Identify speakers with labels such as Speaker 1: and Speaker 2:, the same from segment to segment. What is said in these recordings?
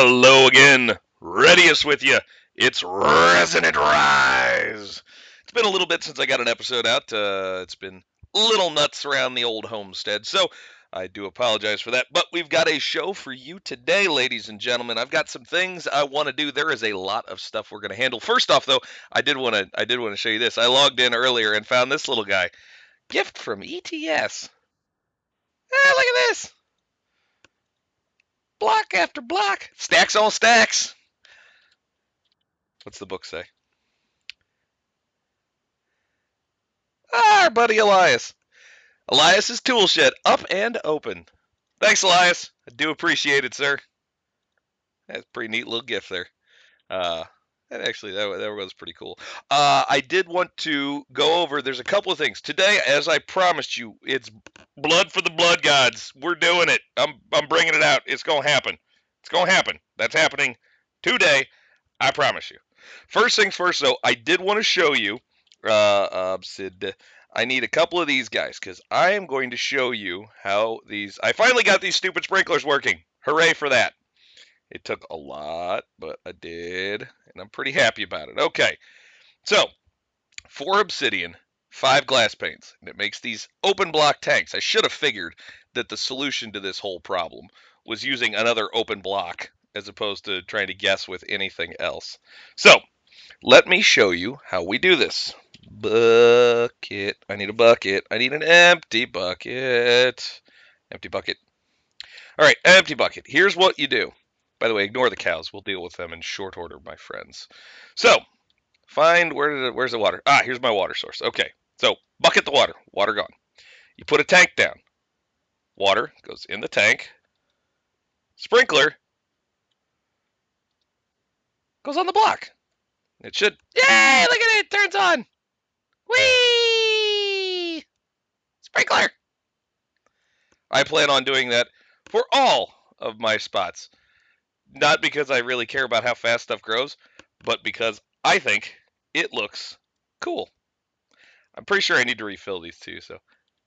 Speaker 1: Hello again, Redius with you. It's Resonant Rise. It's been a little bit since I got an episode out. It's been little nuts around the old homestead, so I do apologize for that. But we've got a show for you today, ladies and gentlemen. I've got some things I want to do. There is a lot of stuff we're going to handle. First off, though, I did want to show you this. I logged in earlier and found this little guy. Gift from ETS. Look at this. Block after block. Stacks on stacks. What's the book say? Our buddy Elias. Elias's tool shed up and open. Thanks, Elias. I do appreciate it, sir. That's a pretty neat little gift there. That was pretty cool. I did want to go over. There's a couple of things today, as I promised you. It's blood for the blood gods. We're doing it. I'm bringing it out. It's gonna happen. It's gonna happen. That's happening today. I promise you. First things first, though. I did want to show you, Sid. I need a couple of these guys because I am going to show you how these. I finally got these stupid sprinklers working. Hooray for that! It took a lot, but I did, and I'm pretty happy about it. Okay, so 4 obsidian, 5 glass panes, and it makes these open block tanks. I should have figured that the solution to this whole problem was using another open block as opposed to trying to guess with anything else. So let me show you how we do this. Bucket. I need a bucket. I need an empty bucket. Empty bucket. All right, empty bucket. Here's what you do. By the way, ignore the cows. We'll deal with them in short order, my friends. So, find where's the water? Here's my water source. Okay, so bucket the water. Water gone. You put a tank down. Water goes in the tank. Sprinkler goes on the block. It should. Yay! Look at it. It turns on. Whee! Sprinkler. I plan on doing that for all of my spots. Not because I really care about how fast stuff grows, but because I think it looks cool. I'm pretty sure I need to refill these too, so.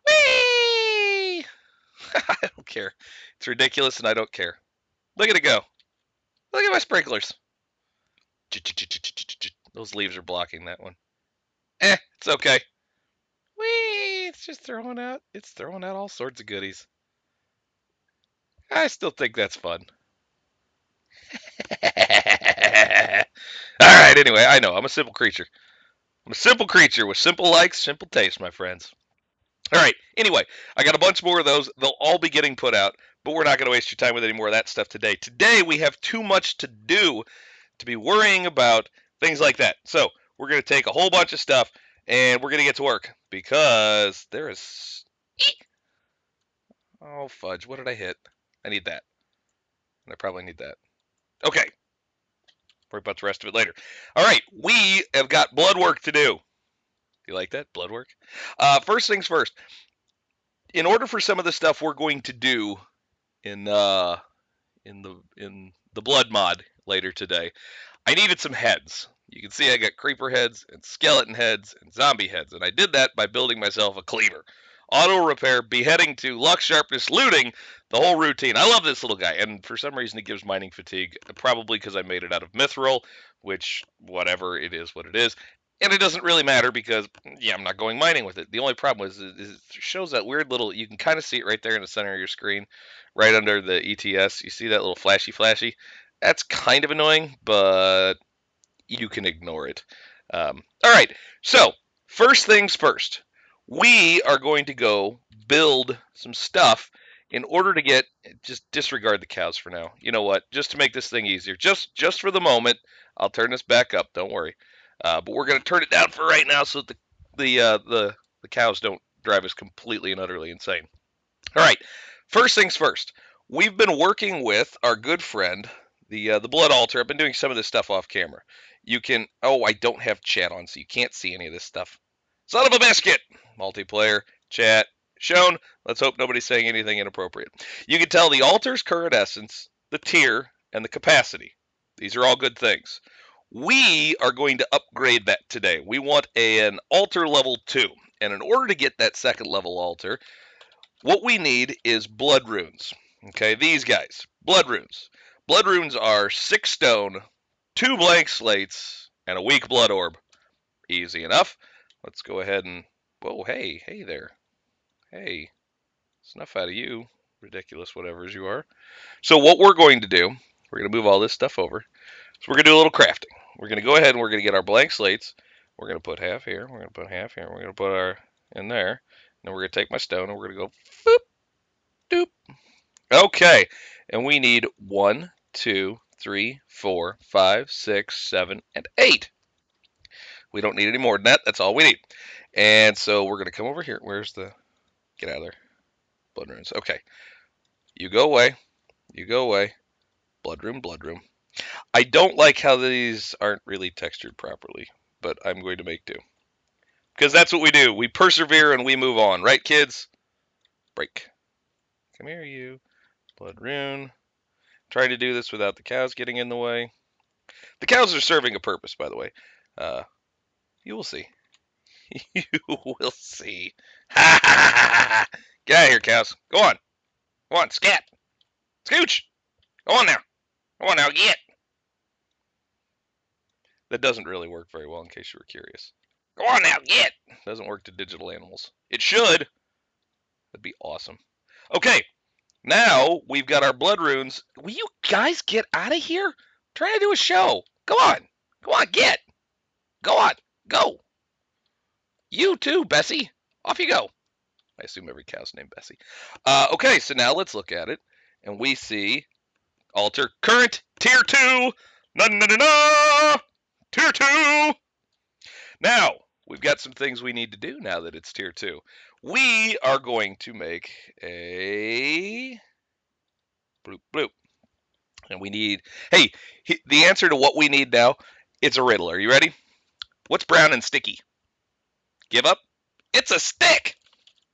Speaker 1: Whee! I don't care. It's ridiculous and I don't care. Look at it go. Look at my sprinklers. Those leaves are blocking that one. It's okay. Whee! It's just throwing out all sorts of goodies. I still think that's fun. All right, anyway, I know. I'm a simple creature. I'm a simple creature with simple likes, simple tastes, my friends. All right, anyway, I got a bunch more of those. They'll all be getting put out, but we're not going to waste your time with any more of that stuff today. Today, we have too much to do to be worrying about things like that. So we're going to take a whole bunch of stuff, and we're going to get to work, because there is... Oh, fudge. What did I hit? I need that. And I probably need that. Okay. Worry about the rest of it later. All right, we have got blood work to do. You like that? Blood work? First things first. In order for some of the stuff we're going to do in the blood mod later today, I needed some heads. You can see I got creeper heads and skeleton heads and zombie heads, and I did that by building myself a cleaver. Auto repair, beheading to luck, sharpness, looting, the whole routine. I love this little guy, and for some reason it gives mining fatigue, probably because I made it out of mithril, which, whatever, it is what it is. And it doesn't really matter because, yeah, I'm not going mining with it. The only problem is it shows that weird little, you can kind of see it right there in the center of your screen, right under the ETS. You see that little flashy? That's kind of annoying, but you can ignore it. All right, so first things first. We are going to go build some stuff in order to get, just disregard the cows for now. You know what? Just to make this thing easier, just for the moment, I'll turn this back up. Don't worry. But we're going to turn it down for right now so that the cows don't drive us completely and utterly insane. All right. First things first. We've been working with our good friend, the blood altar. I've been doing some of this stuff off camera. You can. Oh, I don't have chat on, so you can't see any of this stuff. Son of a biscuit! Multiplayer, chat, shown. Let's hope nobody's saying anything inappropriate. You can tell the altar's current essence, the tier, and the capacity. These are all good things. We are going to upgrade that today. We want an altar level 2. And in order to get that second level altar, what we need is blood runes. Okay, these guys, blood runes. Blood runes are 6 stone, 2 blank slates, and a weak blood orb. Easy enough. Let's go ahead and... Whoa, hey there. Hey, snuff out of you, ridiculous whatevers you are. So what we're going to do, we're going to move all this stuff over. So we're going to do a little crafting. We're going to go ahead and we're going to get our blank slates. We're going to put half here. We're going to put half here. We're going to put our in there. Then we're going to take my stone and we're going to go boop, doop. Okay. And we need 1, 2, 3, 4, 5, 6, 7, and 8. We don't need any more than that. That's all we need. And so we're going to come over here. Where's the... Get out of there. Blood runes. Okay. You go away. You go away. Blood room, blood room. I don't like how these aren't really textured properly, but I'm going to make do. Because that's what we do. We persevere and we move on. Right, kids? Break. Come here, you. Blood rune. Trying to do this without the cows getting in the way. The cows are serving a purpose, by the way. You will see. You will see. Ha ha ha ha! Get out of here, cows. Go on. Go on, scat. Scooch. Go on now. Go on now, get. That doesn't really work very well, in case you were curious. Go on now, get. Doesn't work to digital animals. It should. That'd be awesome. Okay, now we've got our blood runes. Will you guys get out of here? I'm trying to do a show. Go on. Go on, get. Go on. Go. You too, Bessie. Off you go. I assume every cow's named Bessie. Okay, so now let's look at it. And we see altar current tier 2. Na-na-na-na! Tier 2. Now, we've got some things we need to do now that it's tier 2. We are going to make a bloop bloop. And we need, hey, the answer to what we need now, it's a riddle. Are you ready? What's brown and sticky? Give up? It's a stick!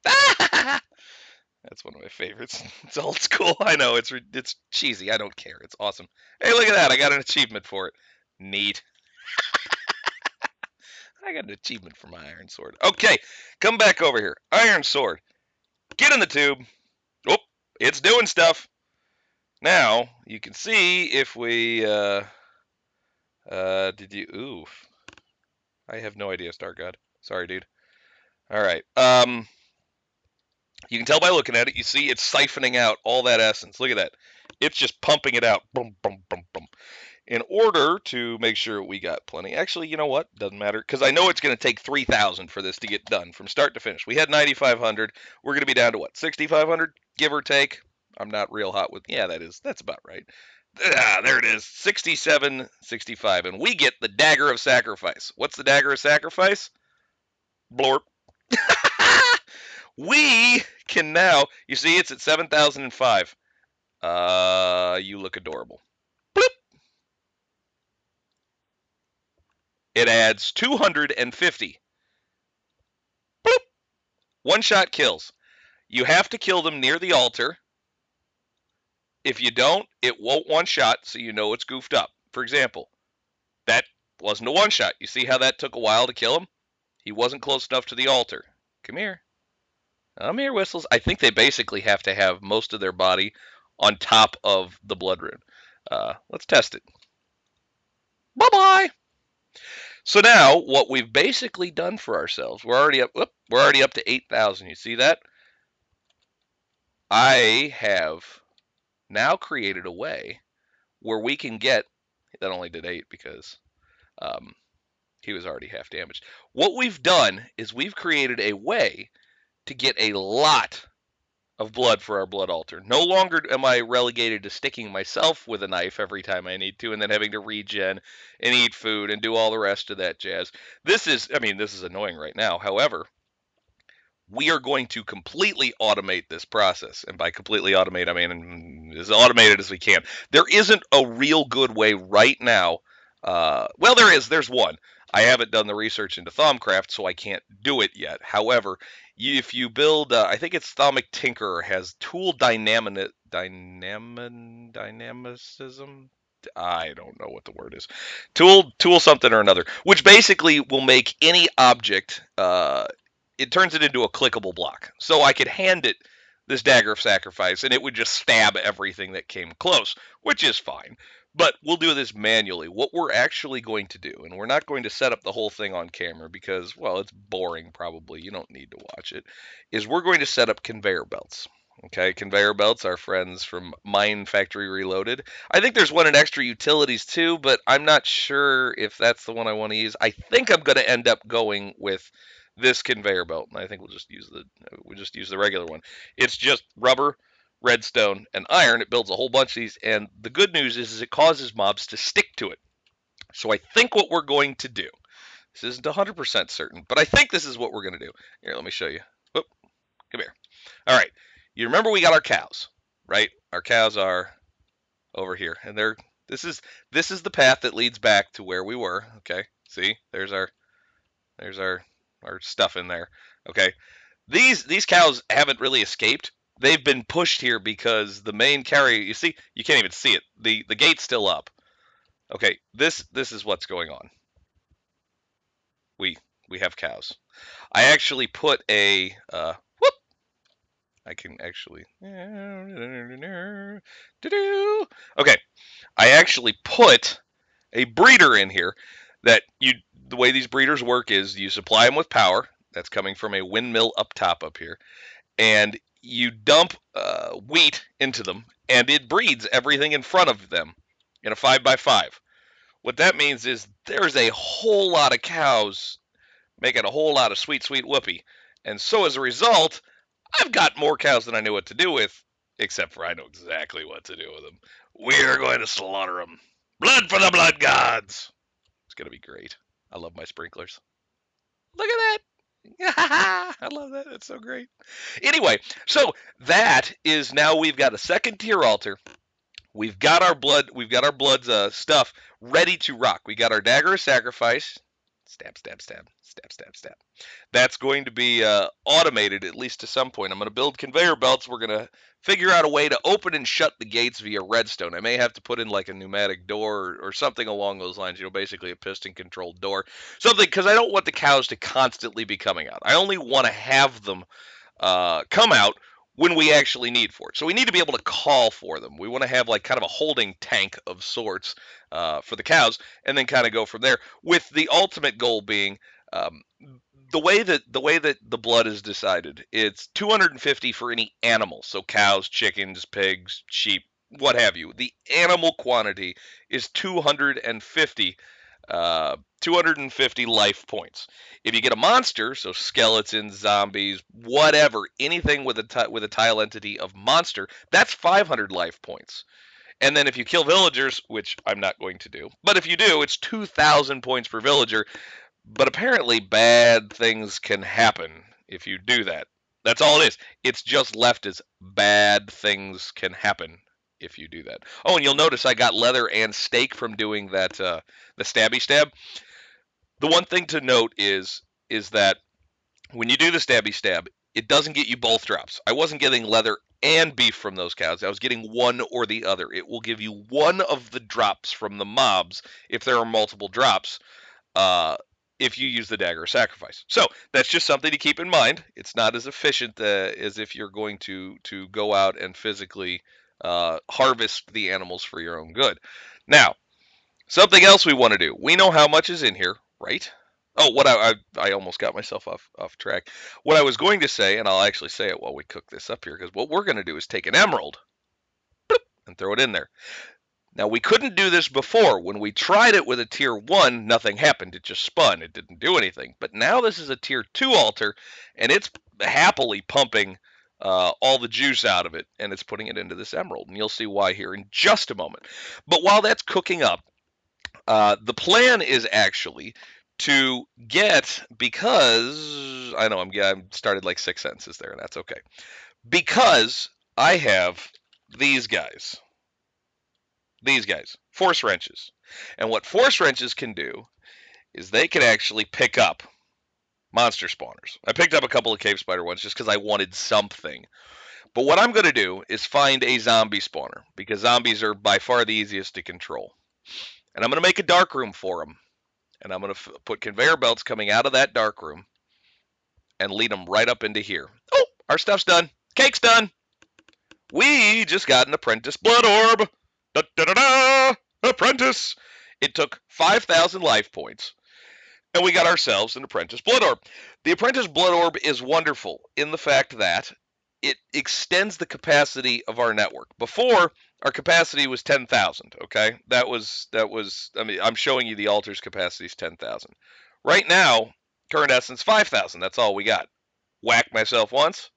Speaker 1: That's one of my favorites. It's old school. I know, it's cheesy. I don't care. It's awesome. Hey, look at that. I got an achievement for it. Neat. I got an achievement for my iron sword. Okay, come back over here. Iron sword. Get in the tube. Oh, it's doing stuff. Now, you can see if we, did you, oof. I have no idea, Star God. Sorry, dude. All right. You can tell by looking at it, you see it's siphoning out all that essence. Look at that. It's just pumping it out. Boom, boom, boom, boom. In order to make sure we got plenty. Actually, you know what? Doesn't matter. Because I know it's going to take 3,000 for this to get done from start to finish. We had 9,500. We're going to be down to what? 6,500, give or take. I'm not real hot with... Yeah, that's about right. There it is. 67, 65. And we get the Dagger of Sacrifice. What's the Dagger of Sacrifice? Blorp. We can now... You see, it's at 7,005. You look adorable. Bloop. It adds 250. Bloop. One-shot kills. You have to kill them near the altar. If you don't, it won't one-shot, so you know it's goofed up. For example, that wasn't a one-shot. You see how that took a while to kill him? He wasn't close enough to the altar. Come here. Come here, Whistles. I think they basically have to have most of their body on top of the blood rune. Let's test it. Bye-bye. So now, what we've basically done for ourselves, we're already up to 8,000. You see that? I have now created a way where we can get, that only did 8 because he was already half damaged. What we've done is we've created a way to get a lot of blood for our blood altar. No longer am I relegated to sticking myself with a knife every time I need to and then having to regen and eat food and do all the rest of that jazz. This is annoying right now. However, we are going to completely automate this process. And by completely automate, I mean as automated as we can. There isn't a real good way right now. Well, there is. There's one. I haven't done the research into Thaumcraft, so I can't do it yet. However, if you build, I think it's Thaumic Tinkerer has tool dynamicism. I don't know what the word is. Tool something or another, which basically will make any object. It turns it into a clickable block. So I could hand it this dagger of sacrifice, and it would just stab everything that came close, which is fine. But we'll do this manually. What we're actually going to do, and we're not going to set up the whole thing on camera because, well, it's boring probably. You don't need to watch it. Is we're going to set up conveyor belts. Okay, conveyor belts are friends from Mine Factory Reloaded. I think there's one in Extra Utilities too, but I'm not sure if that's the one I want to use. I think I'm going to end up going with this conveyor belt, and I think we'll just use the regular one. It's just rubber, redstone, and iron. It builds a whole bunch of these, and the good news is it causes mobs to stick to it. So I think what we're going to do, this isn't 100% certain, but I think this is what we're going to do. Here, let me show you. Whoop, come here. All right, you remember we got our cows, right? Our cows are over here, and they're this is the path that leads back to where we were. Okay, see, there's our stuff in there. Okay, these cows haven't really escaped. They've been pushed here because the main carrier. You see, you can't even see it. The gate's still up. Okay, this is what's going on. We we have cows. I actually put a whoop. I can actually. Okay, I actually put a breeder in here that you. The way these breeders work is you supply them with power that's coming from a windmill up top up here, and you dump wheat into them, and it breeds everything in front of them in a 5x5. What that means is there's a whole lot of cows making a whole lot of sweet, sweet whoopee. And so as a result, I've got more cows than I knew what to do with, except for I know exactly what to do with them. We're going to slaughter them. Blood for the blood gods. It's going to be great. I love my sprinklers. Look at that. I love that. That's so great. Anyway, so that is now we've got a second tier altar. We've got our blood. We've got our blood's stuff ready to rock. We got our dagger of sacrifice. Stab, stab, stab, stab, stab, stab. That's going to be automated at least to some point. I'm going to build conveyor belts. We're going to figure out a way to open and shut the gates via redstone. I may have to put in like a pneumatic door or something along those lines. You know, basically a piston-controlled door, something because I don't want the cows to constantly be coming out. I only want to have them come out when we actually need for it. So we need to be able to call for them. We want to have like kind of a holding tank of sorts for the cows, and then kind of go from there. With the ultimate goal being the way that the blood is decided, it's 250 for any animal. So cows, chickens, pigs, sheep, what have you. The animal quantity is 250 life points. If you get a monster, so skeletons, zombies, whatever, anything with a tile entity of monster, that's 500 life points. And then if you kill villagers, which I'm not going to do, but if you do, it's 2,000 points per villager. But apparently, bad things can happen if you do that. That's all it is. It's just left as bad things can happen if you do that. Oh, and you'll notice I got leather and steak from doing that the stabby stab. The one thing to note is that when you do the stabby stab, it doesn't get you both drops. I wasn't getting leather and beef from those cows. I was getting one or the other. It will give you one of the drops from the mobs if there are multiple drops. If you use the dagger of sacrifice. So that's just something to keep in mind. It's not as efficient as if you're going to go out and physically harvest the animals for your own good. Now, something else we want to do. We know how much is in here, right? Oh, what I almost got myself off track. What I was going to say, and I'll actually say it while we cook this up here, because what we're going to do is take an emerald and throw it in there. Now, we couldn't do this before. When we tried it with a tier 1, nothing happened. It just spun. It didn't do anything. But now this is a tier 2 altar, and it's happily pumping all the juice out of it, and it's putting it into this emerald. And you'll see why here in just a moment. But while that's cooking up, the plan is actually to get, because I know I'm started like 6 sentences there, and that's okay. Because I have these guys. Force wrenches. And what force wrenches can do is they can actually pick up monster spawners. I picked up a couple of cave spider ones just because I wanted something. But what I'm going to do is find a zombie spawner, because zombies are by far the easiest to control. And I'm going to make a dark room for them. And I'm going to put conveyor belts coming out of that dark room and lead them right up into here. Oh, our stuff's done. Cake's done. We just got an apprentice blood orb. Da da da da! Apprentice. It took 5,000 life points, and we got ourselves an apprentice blood orb. The apprentice blood orb is wonderful in the fact that it extends the capacity of our network. Before, our capacity was 10,000. Okay, that was. I mean, I'm showing you the altar's capacity is 10,000. Right now, current essence 5,000. That's all we got. Whack myself once,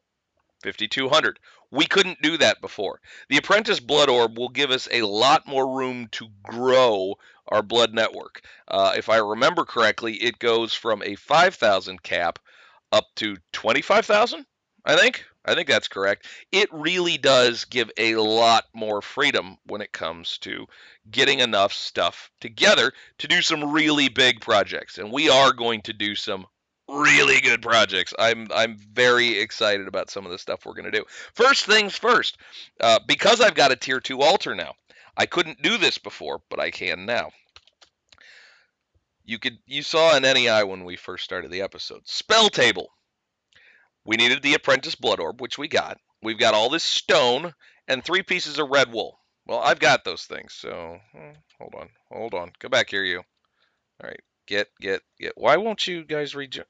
Speaker 1: 5,200. We couldn't do that before. The apprentice blood orb will give us a lot more room to grow our blood network. If I remember correctly, it goes from a 5,000 cap up to 25,000. I think that's correct. It really does give a lot more freedom when it comes to getting enough stuff together to do some really big projects, and we are going to do some really good projects. I'm very excited about some of the stuff we're going to do. First things first, because I've got a tier 2 altar now. I couldn't do this before, but I can now. You saw an NEI when we first started the episode. Spell table. We needed the apprentice blood orb, which we got. We've got all this stone and 3 pieces of red wool. Well, I've got those things, so hold on. Come back here, you. All right, get. Why won't you guys rejoin?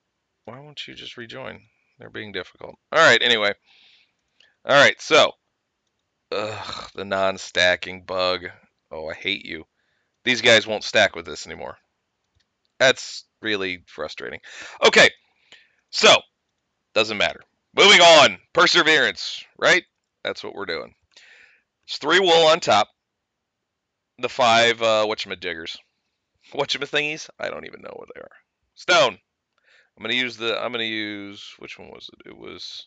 Speaker 1: Why won't you just rejoin? They're being difficult. All right, anyway. All right, so, the non-stacking bug. Oh, I hate you. These guys won't stack with this anymore. That's really frustrating. Okay, so, doesn't matter. Moving on. Perseverance, right? That's what we're doing. It's 3 wool on top. The 5, whatchamajiggers. Whatchamathingies? I don't even know what they are. Stone. I'm going to use, which one was it? It was,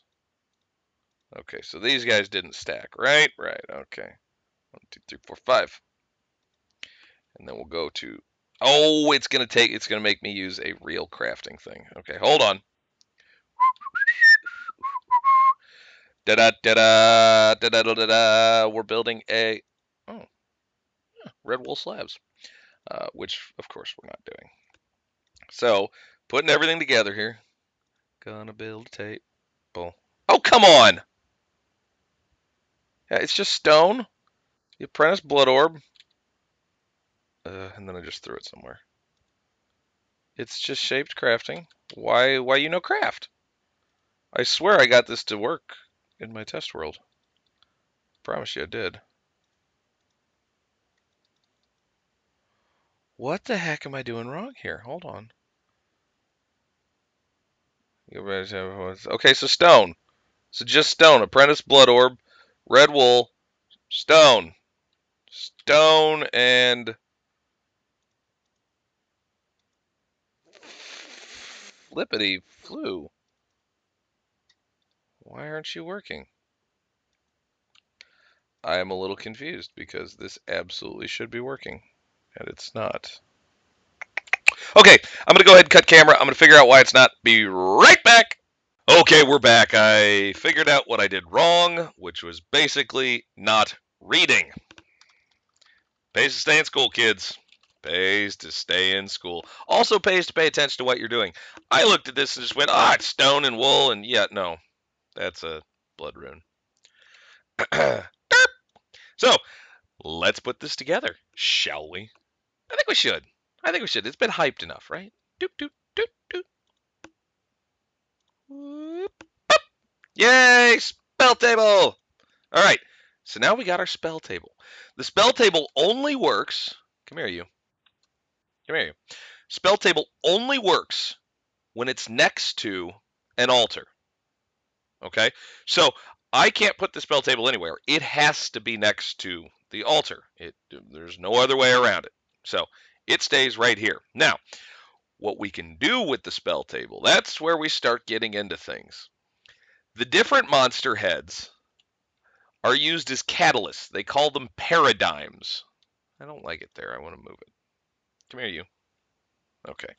Speaker 1: okay, so these guys didn't stack, right? Right, okay. 1, 2, 3, 4, 5. And then we'll go to, oh, it's going to make me use a real crafting thing. Okay, hold on. Da-da-da-da, we're building a, oh, yeah, red wool slabs, which, of course, we're not doing. So, putting everything together here. Gonna build a table. Oh, come on! Yeah, it's just stone. The apprentice blood orb. And then I just threw it somewhere. It's just shaped crafting. Why you no craft? I swear I got this to work in my test world. Promise you I did. What the heck am I doing wrong here? Hold on. Okay, so stone. So just stone. Apprentice blood orb, red wool, stone. Stone and flippity flu. Why aren't you working? I am a little confused because this absolutely should be working, and it's not. Okay, I'm going to go ahead and cut camera. I'm going to figure out why it's not. Be right back. Okay, we're back. I figured out what I did wrong, which was basically not reading. Pays to stay in school, kids. Pays to stay in school. Also pays to pay attention to what you're doing. I looked at this and just went, it's stone and wool, and yeah, no, that's a blood rune. So, let's put this together, shall we? I think we should. It's been hyped enough, right? Doop, doop, doop, doop. Whoop. Yay! Spell table! All right. So now we got our spell table. The spell table only works. Come here, you. Come here, you. Spell table only works when it's next to an altar. Okay? So I can't put the spell table anywhere. It has to be next to the altar. There's no other way around it. So it stays right here. Now, what we can do with the spell table, that's where we start getting into things. The different monster heads are used as catalysts. They call them paradigms. I don't like it there. I want to move it. Come here, you. Okay.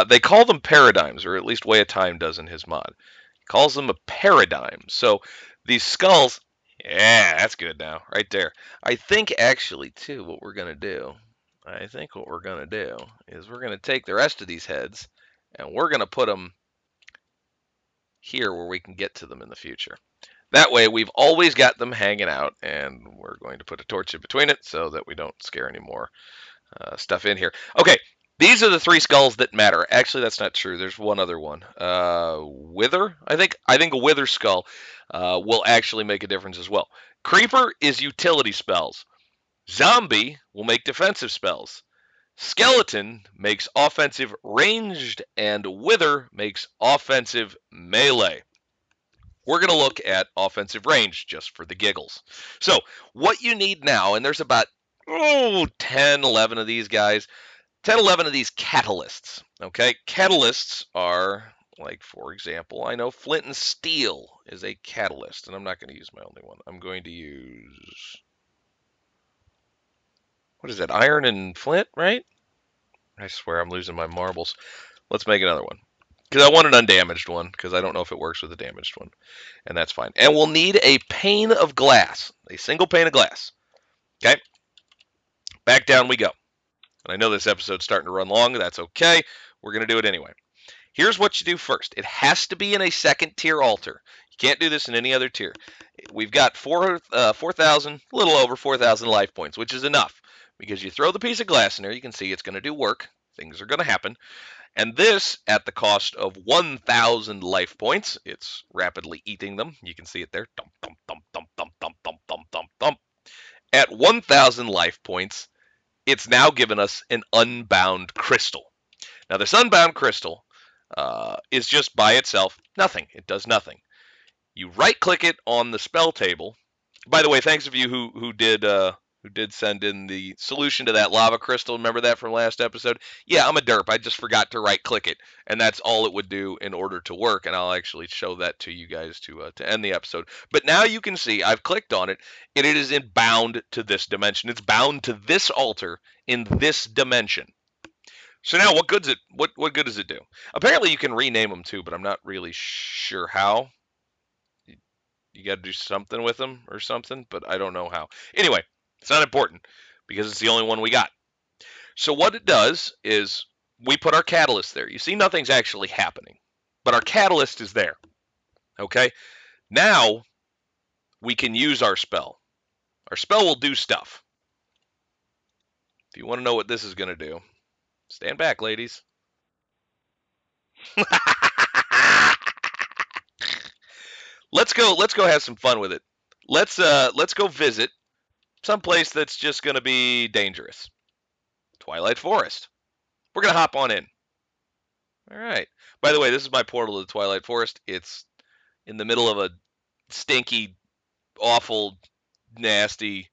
Speaker 1: They call them paradigms, or at least Way of Time does in his mod. He calls them a paradigm. So these skulls, yeah, that's good now, right there. I think actually, too, what we're going to do, is we're going to take the rest of these heads, and we're going to put them here where we can get to them in the future. That way, we've always got them hanging out, and we're going to put a torch in between it so that we don't scare any more stuff in here. Okay, these are the 3 skulls that matter. Actually, that's not true. There's one other one. Wither, I think. I think a Wither skull will actually make a difference as well. Creeper is utility spells. Zombie will make defensive spells. Skeleton makes offensive ranged, and Wither makes offensive melee. We're going to look at offensive range just for the giggles. So, what you need now, and there's about 10, 11 of these guys, 10, 11 of these catalysts. Okay, catalysts are, like, for example, I know flint and steel is a catalyst, and I'm not going to use my only one. I'm going to use, what is that, iron and flint, right? I swear I'm losing my marbles. Let's make another one. Because I want an undamaged one, because I don't know if it works with a damaged one. And that's fine. And we'll need a pane of glass, a single pane of glass. Okay? Back down we go. And I know this episode's starting to run long. That's okay. We're going to do it anyway. Here's what you do first. It has to be in a second tier altar. You can't do this in any other tier. We've got 4,000, a little over 4,000 life points, which is enough. Because you throw the piece of glass in there, you can see it's going to do work. Things are going to happen. And this at the cost of 1,000 life points. It's rapidly eating them. You can see it there. Dump, dump, dump, dump, dump, dump, dump, dump, dump, dump. At 1,000 life points, it's now given us an Unbound Crystal. Now, this Unbound Crystal is just by itself nothing. It does nothing. You right-click it on the spell table. By the way, thanks of you who did send in the solution to that lava crystal. Remember that from last episode? Yeah, I'm a derp. I just forgot to right-click it, and that's all it would do in order to work. And I'll actually show that to you guys to end the episode. But now you can see I've clicked on it, and it is bound to this dimension. It's bound to this altar in this dimension. So now, what good does it do? Apparently, you can rename them too, but I'm not really sure how. You got to do something with them or something, but I don't know how. Anyway, it's not important because it's the only one we got. So what it does is we put our catalyst there. You see, nothing's actually happening, but our catalyst is there. Okay? Now we can use our spell. Our spell will do stuff. If you want to know what this is going to do, stand back, ladies. Let's go have some fun with it. Let's go visit someplace that's just going to be dangerous. Twilight Forest. We're going to hop on in. All right. By the way, this is my portal to the Twilight Forest. It's in the middle of a stinky, awful, nasty,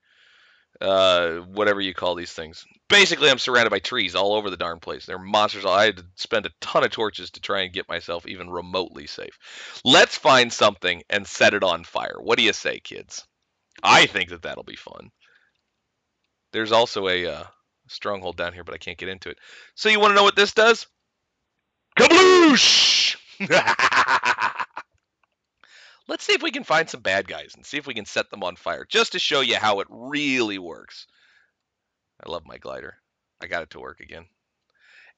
Speaker 1: whatever you call these things. Basically, I'm surrounded by trees all over the darn place. There are monsters. I had to spend a ton of torches to try and get myself even remotely safe. Let's find something and set it on fire. What do you say, kids? I think that that'll be fun. There's also a stronghold down here, but I can't get into it. So you want to know what this does? Kabloosh! Let's see if we can find some bad guys and see if we can set them on fire, just to show you how it really works. I love my glider. I got it to work again.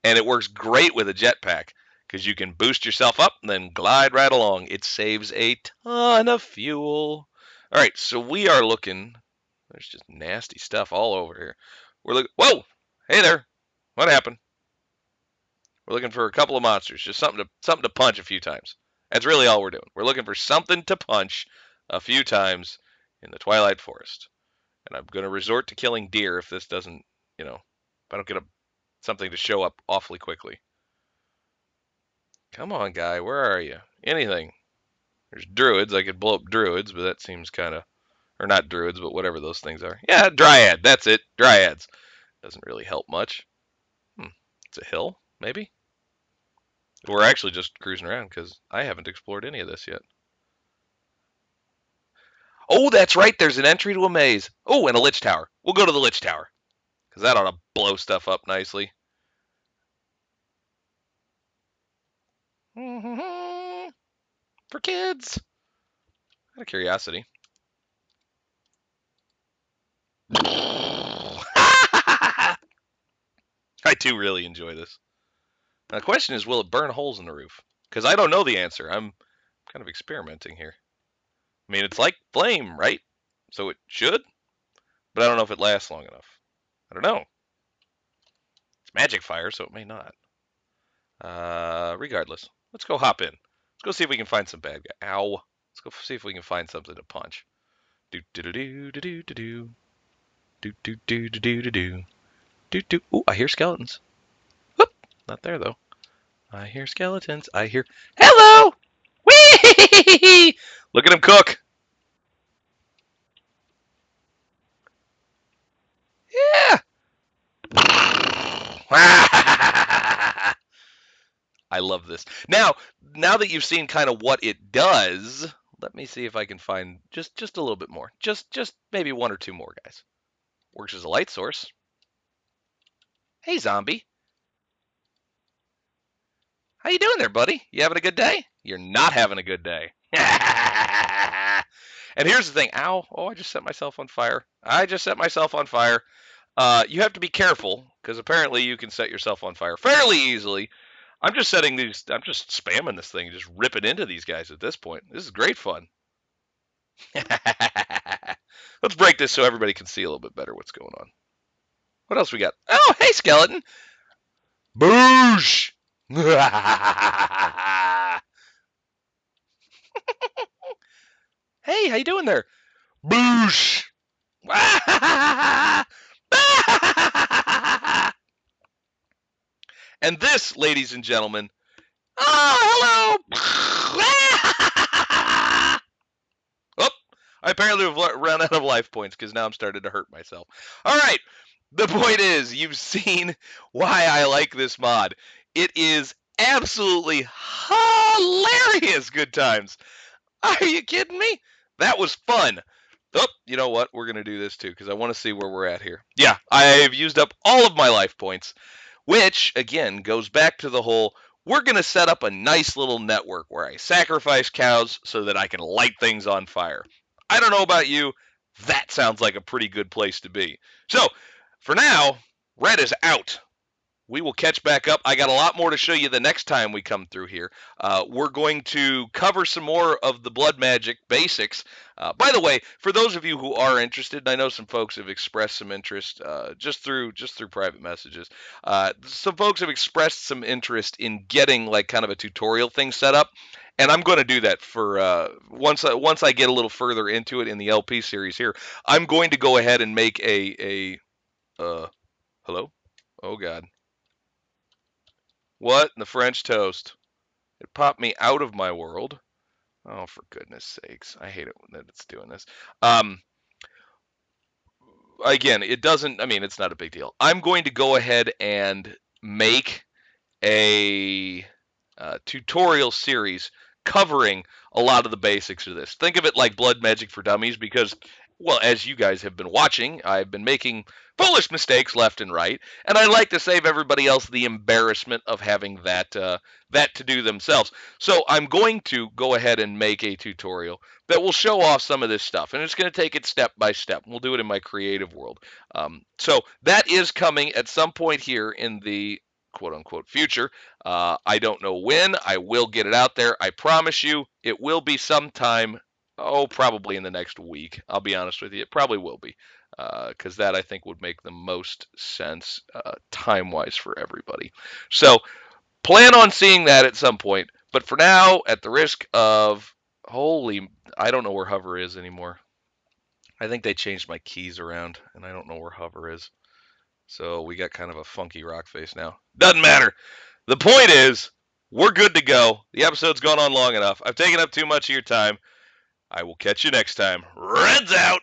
Speaker 1: And it works great with a jetpack, because you can boost yourself up and then glide right along. It saves a ton of fuel. All right, so we are looking. There's just nasty stuff all over here. We're looking. Whoa! Hey there. What happened? We're looking for a couple of monsters, just something to punch a few times. That's really all we're doing. We're looking for something to punch a few times in the Twilight Forest. And I'm going to resort to killing deer if this doesn't, if I don't get something to show up awfully quickly. Come on, guy, where are you? Anything. There's druids. I could blow up druids, but that seems kind of, or not druids, but whatever those things are. Yeah, dryad. That's it. Dryads. Doesn't really help much. It's a hill, maybe? We're actually just cruising around because I haven't explored any of this yet. Oh, that's right. There's an entry to a maze. Oh, and a lich tower. We'll go to the lich tower because that ought to blow stuff up nicely. For kids. Out of curiosity. I do really enjoy this. Now, the question is, will it burn holes in the roof? Because I don't know the answer. I'm kind of experimenting here. I mean, it's like flame, right? So it should, but I don't know if it lasts long enough. I don't know. It's magic fire, so it may not. Regardless, let's go hop in. Let's go see if we can find some bad guy. Ow. Let's go see if we can find something to punch. Do do do do do do do do do do do do do do do do. Ooh, I hear skeletons. Whoop, not there though. I hear skeletons. I hear. Hello. Wee! Look at him cook. Yeah. I love this. Now that you've seen kind of what it does, let me see if I can find just a little bit more. Just maybe one or two more guys. Works as a light source. Hey, zombie. How you doing there, buddy? You having a good day? You're not having a good day. And here's the thing. Ow. Oh, I just set myself on fire. I just set myself on fire. You have to be careful because apparently you can set yourself on fire fairly easily. I'm just spamming this thing, just ripping into these guys at this point. This is great fun. Let's break this so everybody can see a little bit better what's going on. What else we got? Oh, hey, skeleton. Boosh! Hey, how you doing there? Boosh! And this, ladies and gentlemen, oh, hello! Oh, I apparently have run out of life points because now I'm starting to hurt myself. All right, the point is, you've seen why I like this mod. It is absolutely hilarious good times. Are you kidding me? That was fun. Oh, you know what? We're going to do this too because I want to see where we're at here. Yeah, I've used up all of my life points, which again goes back to the whole we're going to set up a nice little network where I sacrifice cows so that I can light things on fire. I don't know about you. That sounds like a pretty good place to be. So, for now, Red is out. We will catch back up. I got a lot more to show you the next time we come through here. We're going to cover some more of the blood magic basics. By the way, for those of you who are interested, and I know some folks have expressed some interest just through private messages. Some folks have expressed some interest in getting like kind of a tutorial thing set up, and I'm going to do that for once I get a little further into it in the LP series here. I'm going to go ahead and make a hello. Oh God. What in the French toast? It popped me out of my world. Oh, for goodness sakes. I hate it that it's doing this. Again, it doesn't, I mean, it's not a big deal. I'm going to go ahead and make a tutorial series covering a lot of the basics of this. Think of it like Blood Magic for Dummies because, well, as you guys have been watching, I've been making foolish mistakes left and right, and I like to save everybody else the embarrassment of having that to do themselves. So I'm going to go ahead and make a tutorial that will show off some of this stuff, and it's going to take it step by step. We'll do it in my creative world. So that is coming at some point here in the quote unquote future. I don't know when. I will get it out there. I promise you it will be sometime, oh, probably in the next week. I'll be honest with you. It probably will be because that I think would make the most sense time wise for everybody. So plan on seeing that at some point. But for now, at the risk of I don't know where hover is anymore. I think they changed my keys around and I don't know where hover is. So we got kind of a funky rock face now. Doesn't matter. The point is, we're good to go. The episode's gone on long enough. I've taken up too much of your time. I will catch you next time. Red's out!